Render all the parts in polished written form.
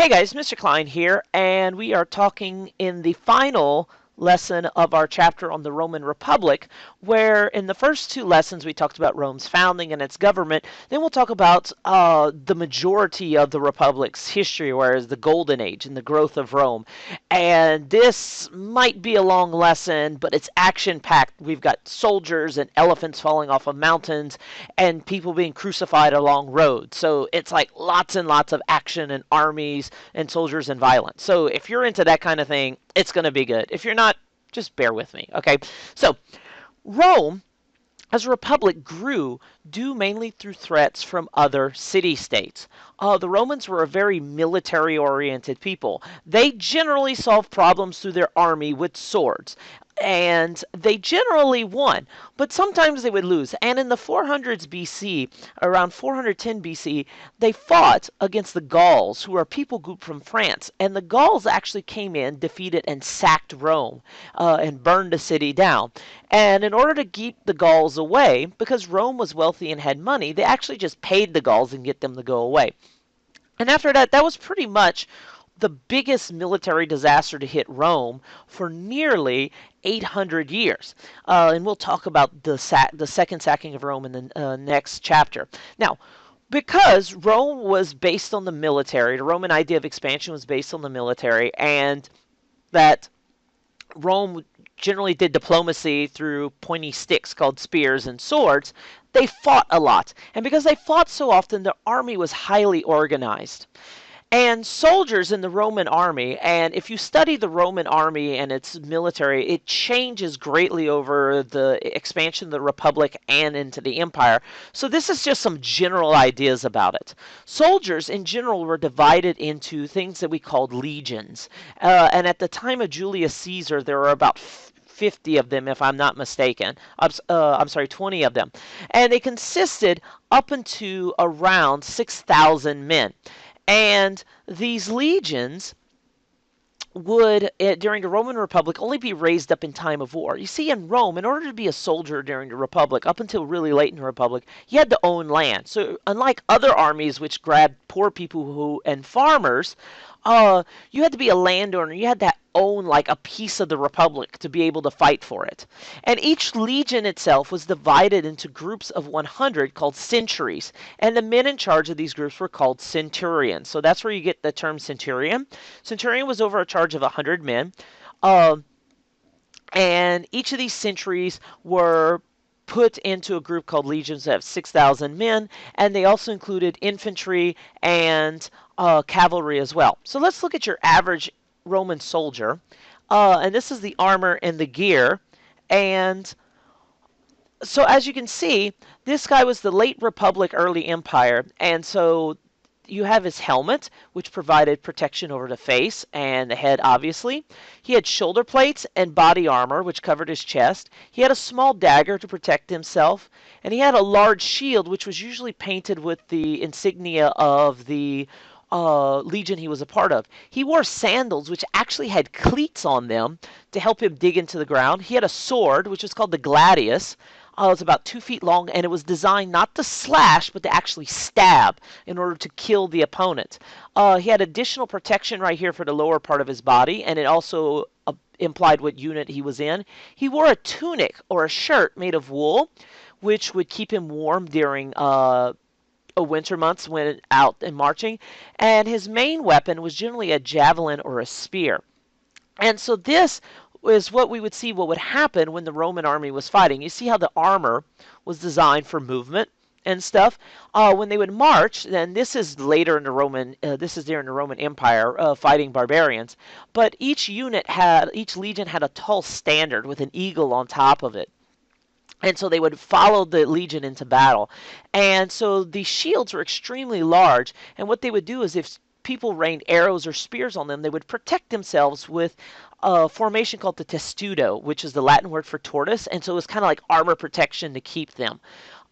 Hey guys, Mr. Klein here, and we are talking in the final lesson of our chapter on the Roman Republic, where in the first two lessons we talked about Rome's founding and its government. Then we'll talk about the majority of the Republic's history, whereas the Golden Age and the growth of Rome. And this might be a long lesson, but it's action-packed. We've got soldiers and elephants falling off of mountains and people being crucified along roads. So it's like lots and lots of action and armies and soldiers and violence. So if you're into that kind of thing, it's going to be good. If you're not, just bear with me, okay? So Rome as a republic grew due mainly through threats from other city-states. The Romans were a very military-oriented people. They generally solved problems through their army with swords, and they generally won, but sometimes they would lose. And in the 400s BC, around 410 BC, they fought against the Gauls, who are a people group from France. And the Gauls actually came in, defeated, and sacked Rome and burned the city down. And in order to keep the Gauls away, because Rome was wealthy and had money, they actually just paid the Gauls and get them to go away. And after that, that was pretty much the biggest military disaster to hit Rome for nearly 800 years. And we'll talk about the second sacking of Rome in the next chapter. Now, because Rome was based on the military, the Roman idea of expansion was based on the military, and that Rome generally did diplomacy through pointy sticks called spears and swords, they fought a lot. And because they fought so often, the army was highly organized. And soldiers in the Roman army, and if you study the Roman army and its military, it changes greatly over the expansion of the Republic and into the Empire. So this is just some general ideas about it. Soldiers in general were divided into things that we called legions. And at the time of Julius Caesar, there were about 50 of them, if I'm not mistaken. I'm sorry, 20 of them. And they consisted up into around 6,000 men. And these legions would, during the Roman Republic, only be raised up in time of war. You see, in Rome, in order to be a soldier during the Republic, up until really late in the Republic, you had to own land. So unlike other armies which grabbed poor people and farmers, you had to be a landowner. You had to own like a piece of the Republic to be able to fight for it. And each legion itself was divided into groups of 100 called centuries. And the men in charge of these groups were called centurions. So that's where you get the term centurion. Centurion was over a charge of 100 men. And each of these centuries were put into a group called legions that have 6,000 men, and they also included infantry and cavalry as well. So let's look at your average Roman soldier, and this is the armor and the gear. And so as you can see, this guy was the late Republic, early Empire, and so you have his helmet, which provided protection over the face and the head, obviously. He had shoulder plates and body armor, which covered his chest. He had a small dagger to protect himself, and he had a large shield, which was usually painted with the insignia of the legion he was a part of. He wore sandals, which actually had cleats on them to help him dig into the ground. He had a sword, which was called the gladius. It was about 2 feet long, and it was designed not to slash, but to actually stab in order to kill the opponent. He had additional protection right here for the lower part of his body, and it also implied what unit he was in. He wore a tunic or a shirt made of wool, which would keep him warm during winter months when out and marching. And his main weapon was generally a javelin or a spear. And so this is what we would see what would happen when the Roman army was fighting. You see how the armor was designed for movement and stuff. When they would march, then this is later in the Roman, this is during the Roman Empire, fighting barbarians. But each legion had a tall standard with an eagle on top of it. And so they would follow the legion into battle. And so the shields were extremely large. And what they would do is if people rained arrows or spears on them, they would protect themselves with a formation called the testudo, which is the Latin word for tortoise. And so it was kind of like armor protection to keep them.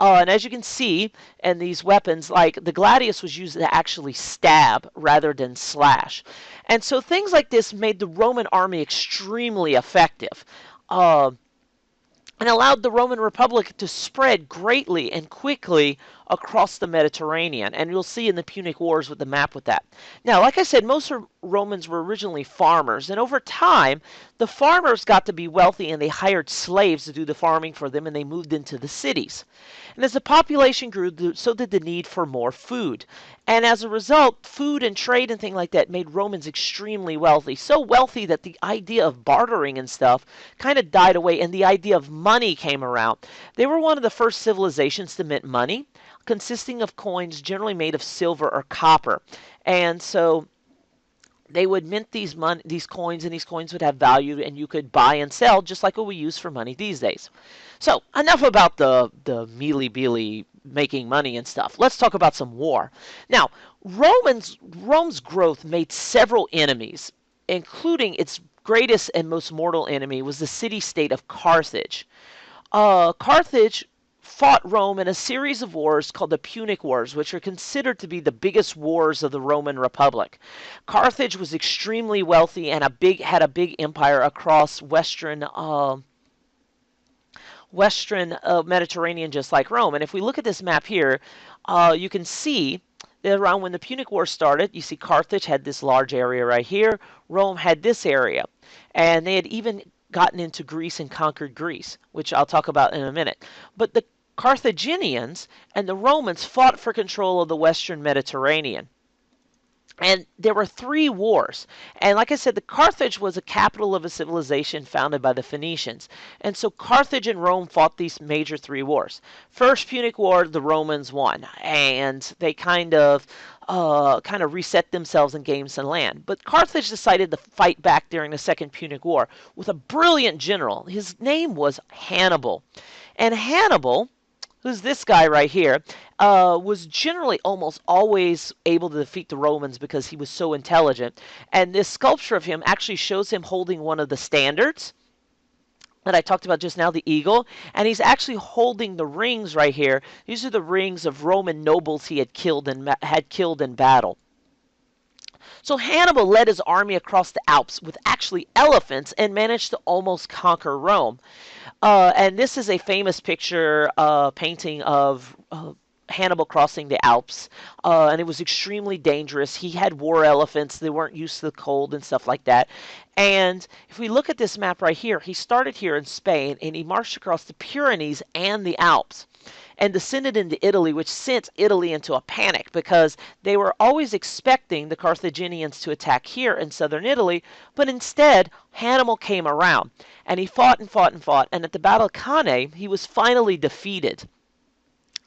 And as you can see, in these weapons, like the gladius was used to actually stab rather than slash. And so things like this made the Roman army extremely effective. And allowed the Roman Republic to spread greatly and quickly across the Mediterranean. And you'll see in the Punic Wars with the map with that. Now, like I said, most Romans were originally farmers. And over time, the farmers got to be wealthy and they hired slaves to do the farming for them and they moved into the cities. And as the population grew, so did the need for more food. And as a result, food and trade and things like that made Romans extremely wealthy. So wealthy that the idea of bartering and stuff kind of died away and the idea of money came around. They were one of the first civilizations to mint money, consisting of coins generally made of silver or copper. And so they would mint these coins, and these coins would have value, and you could buy and sell just like what we use for money these days. So enough about the mealy-beely making money and stuff. Let's talk about some war. Now, Rome's growth made several enemies, including its greatest and most mortal enemy was the city-state of Carthage. Carthage fought Rome in a series of wars called the Punic Wars, which are considered to be the biggest wars of the Roman Republic. Carthage was extremely wealthy and had a big empire across western Mediterranean, just like Rome. And if we look at this map here, you can see that around when the Punic War started, you see Carthage had this large area right here. Rome had this area. And they had even gotten into Greece and conquered Greece, which I'll talk about in a minute. But the Carthaginians and the Romans fought for control of the western Mediterranean. And there were 3 wars. And like I said, the Carthage was a capital of a civilization founded by the Phoenicians. And so Carthage and Rome fought these major 3 wars. First Punic War, the Romans won. And they kind of reset themselves and gained some land. But Carthage decided to fight back during the Second Punic War with a brilliant general. His name was Hannibal. And Hannibal, who's this guy right here, was generally almost always able to defeat the Romans because he was so intelligent. And this sculpture of him actually shows him holding one of the standards that I talked about just now, the eagle, and he's actually holding the rings right here. These are the rings of Roman nobles he had killed in battle. So Hannibal led his army across the Alps with actually elephants and managed to almost conquer Rome. And this is a famous picture painting of Hannibal crossing the Alps, and it was extremely dangerous. He had war elephants. They weren't used to the cold and stuff like that. And if we look at this map right here, he started here in Spain, and he marched across the Pyrenees and the Alps and descended into Italy, which sent Italy into a panic because they were always expecting the Carthaginians to attack here in southern Italy, but instead Hannibal came around, and he fought and fought and fought, and at the Battle of Cannae, he was finally defeated.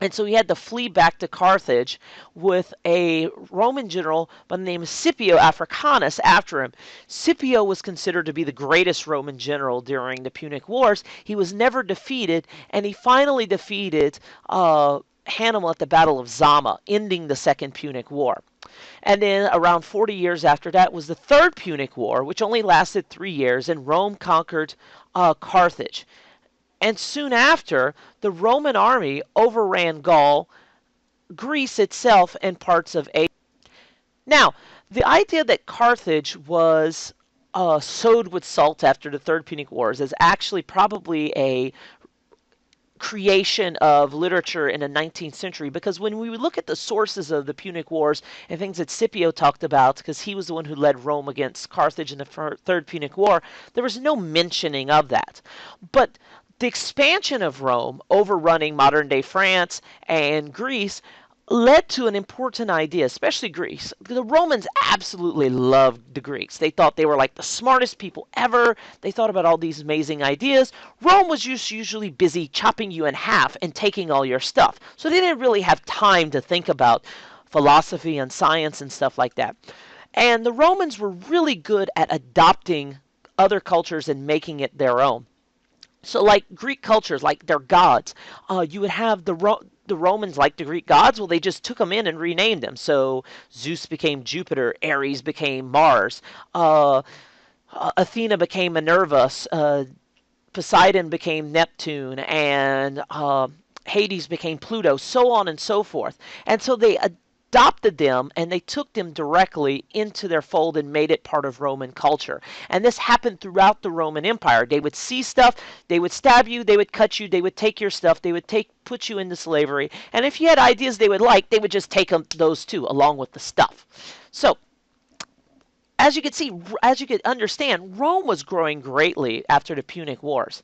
And so he had to flee back to Carthage with a Roman general by the name of Scipio Africanus after him. Scipio was considered to be the greatest Roman general during the Punic Wars. He was never defeated, and he finally defeated Hannibal at the Battle of Zama, ending the Second Punic War. And then around 40 years after that was the Third Punic War, which only lasted 3 years, and Rome conquered Carthage. And soon after, the Roman army overran Gaul, Greece itself, and parts of Asia. Now, the idea that Carthage was sowed with salt after the Third Punic Wars is actually probably a creation of literature in the 19th century, because when we look at the sources of the Punic Wars and things that Scipio talked about, because he was the one who led Rome against Carthage in the Third Punic War, there was no mentioning of that. But the expansion of Rome, overrunning modern-day France and Greece, led to an important idea, especially Greece. The Romans absolutely loved the Greeks. They thought they were like the smartest people ever. They thought about all these amazing ideas. Rome was just usually busy chopping you in half and taking all your stuff. So they didn't really have time to think about philosophy and science and stuff like that. And the Romans were really good at adopting other cultures and making it their own. So like Greek cultures, like their gods, you would have the Romans like the Greek gods. Well, they just took them in and renamed them. So Zeus became Jupiter, Ares became Mars, Athena became Minerva, Poseidon became Neptune, and Hades became Pluto, so on and so forth. And so they adopted them and they took them directly into their fold and made it part of Roman culture. And this happened throughout the Roman Empire. They would see stuff, they would stab you, they would cut you, they would take your stuff, they would put you into slavery. And if you had ideas they would like, they would just take those too, along with the stuff. So, as you can see, as you can understand, Rome was growing greatly after the Punic Wars.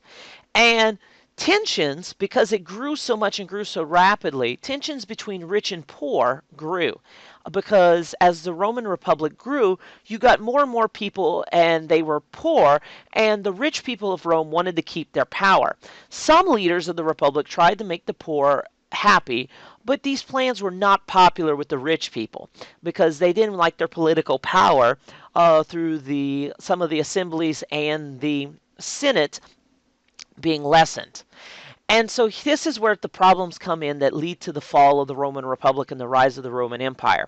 And tensions, because it grew so much and grew so rapidly, tensions between rich and poor grew. Because as the Roman Republic grew, you got more and more people and they were poor, and the rich people of Rome wanted to keep their power. Some leaders of the Republic tried to make the poor happy, but these plans were not popular with the rich people because they didn't like their political power through some of the assemblies and the Senate being lessened. And so this is where the problems come in that lead to the fall of the Roman Republic and the rise of the Roman Empire.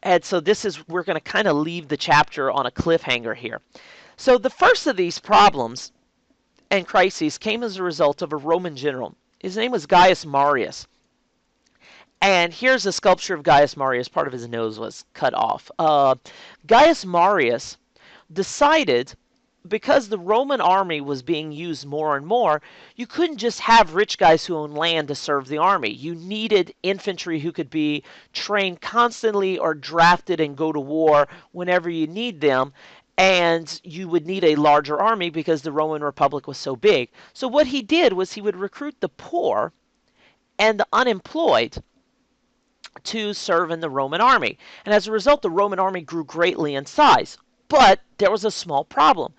And so we're going to kind of leave the chapter on a cliffhanger here. So the first of these problems and crises came as a result of a Roman general. His name was Gaius Marius. And here's a sculpture of Gaius Marius. Part of his nose was cut off. Gaius Marius decided, because the Roman army was being used more and more, you couldn't just have rich guys who owned land to serve the army. You needed infantry who could be trained constantly or drafted and go to war whenever you need them. And you would need a larger army because the Roman Republic was so big. So what he did was he would recruit the poor and the unemployed to serve in the Roman army. And as a result, the Roman army grew greatly in size. But there was a small problem.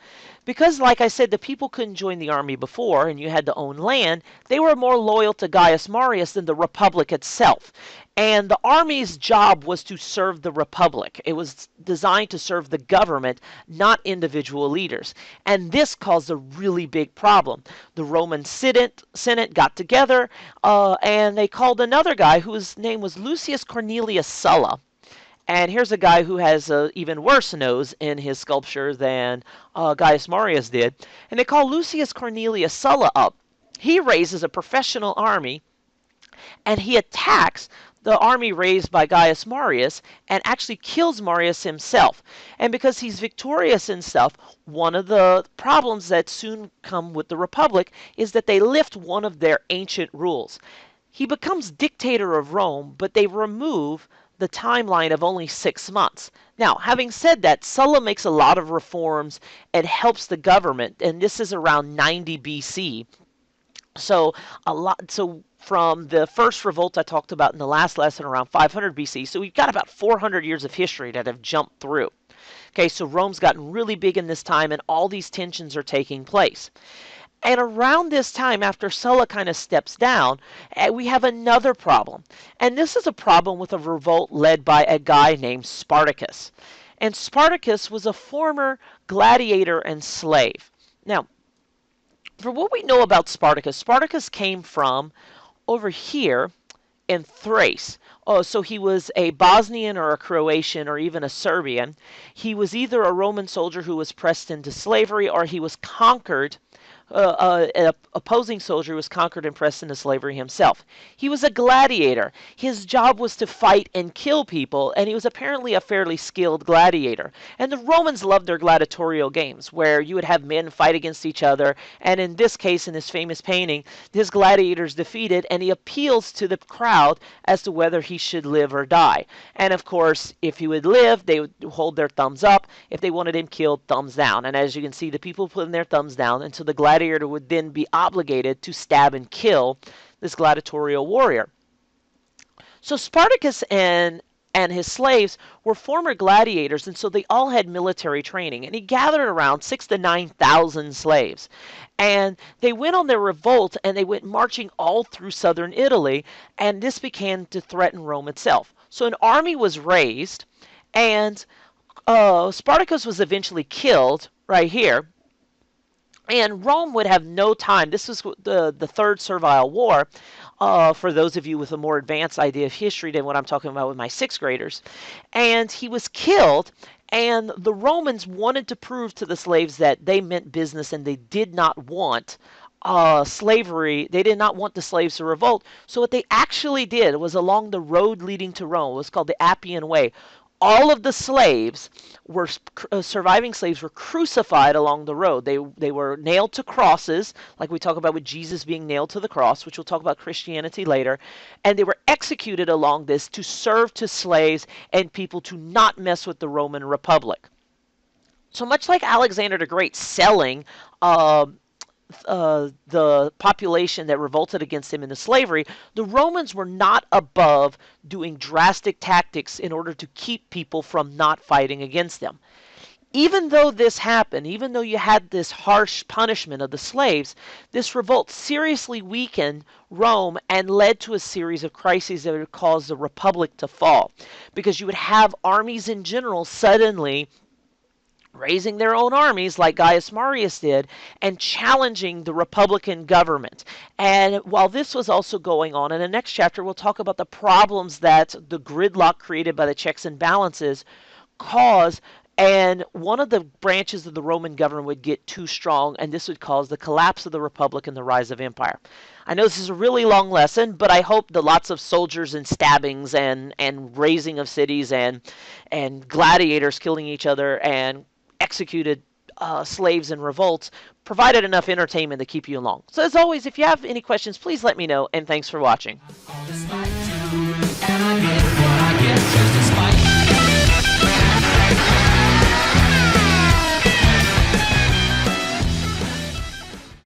Because, like I said, the people couldn't join the army before, and you had to own land, they were more loyal to Gaius Marius than the Republic itself. And the army's job was to serve the Republic. It was designed to serve the government, not individual leaders. And this caused a really big problem. The Roman Senate got together, and they called another guy whose name was Lucius Cornelius Sulla. And here's a guy who has an even worse nose in his sculpture than Gaius Marius did. And they call Lucius Cornelius Sulla up. He raises a professional army, and he attacks the army raised by Gaius Marius and actually kills Marius himself. And because he's victorious and stuff, one of the problems that soon come with the Republic is that they lift one of their ancient rules. He becomes dictator of Rome, but they remove the timeline of only 6 months. Now, having said that, Sulla makes a lot of reforms and helps the government, and this is around 90 BC. So from the first revolt I talked about in the last lesson around 500 BC, so we've got about 400 years of history that have jumped through. Okay, so Rome's gotten really big in this time, and all these tensions are taking place. And around this time, after Sulla kind of steps down, we have another problem. And this is a problem with a revolt led by a guy named Spartacus. And Spartacus was a former gladiator and slave. Now, for what we know about Spartacus, Spartacus came from over here in Thrace. Oh, so he was a Bosnian or a Croatian or even a Serbian. He was either a Roman soldier who was pressed into slavery, or he was conquered. An opposing soldier was conquered and pressed into slavery himself. He was a gladiator. His job was to fight and kill people, and he was apparently a fairly skilled gladiator. And the Romans loved their gladiatorial games, where you would have men fight against each other, and in this case, in this famous painting, his gladiator's defeated, and he appeals to the crowd as to whether he should live or die. And of course, if he would live, they would hold their thumbs up. If they wanted him killed, thumbs down. And as you can see, the people putting their thumbs down, and so the gladiator would then be obligated to stab and kill this gladiatorial warrior. So Spartacus and his slaves were former gladiators, and so they all had military training. And he gathered around 6,000 to 9,000 slaves. And they went on their revolt, and they went marching all through southern Italy, and this began to threaten Rome itself. So an army was raised, and Spartacus was eventually killed right here. And Rome would have no time. This was the Third Servile War, for those of you with a more advanced idea of history than what I'm talking about with my 6th graders. And he was killed, and the Romans wanted to prove to the slaves that they meant business and they did not want slavery. They did not want the slaves to revolt. So what they actually did was along the road leading to Rome, it was called the Appian Way. All of the slaves were surviving slaves were crucified along the road. They were nailed to crosses, like we talk about with Jesus being nailed to the cross, which we'll talk about Christianity later, and they were executed along this to serve to slaves and people to not mess with the Roman Republic. So much like Alexander the Great selling the population that revolted against him into slavery, the Romans were not above doing drastic tactics in order to keep people from not fighting against them. Even though this happened, even though you had this harsh punishment of the slaves, this revolt seriously weakened Rome and led to a series of crises that would cause the Republic to fall. Because you would have armies in general suddenly raising their own armies like Gaius Marius did and challenging the Republican government. And while this was also going on, in the next chapter we'll talk about the problems that the gridlock created by the checks and balances cause, and one of the branches of the Roman government would get too strong, and this would cause the collapse of the Republic and the rise of empire. I know this is a really long lesson, but I hope that lots of soldiers and stabbings and razing of cities and gladiators killing each other and executed slaves and revolts provided enough entertainment to keep you along. So as always, if you have any questions, please let me know, and thanks for watching.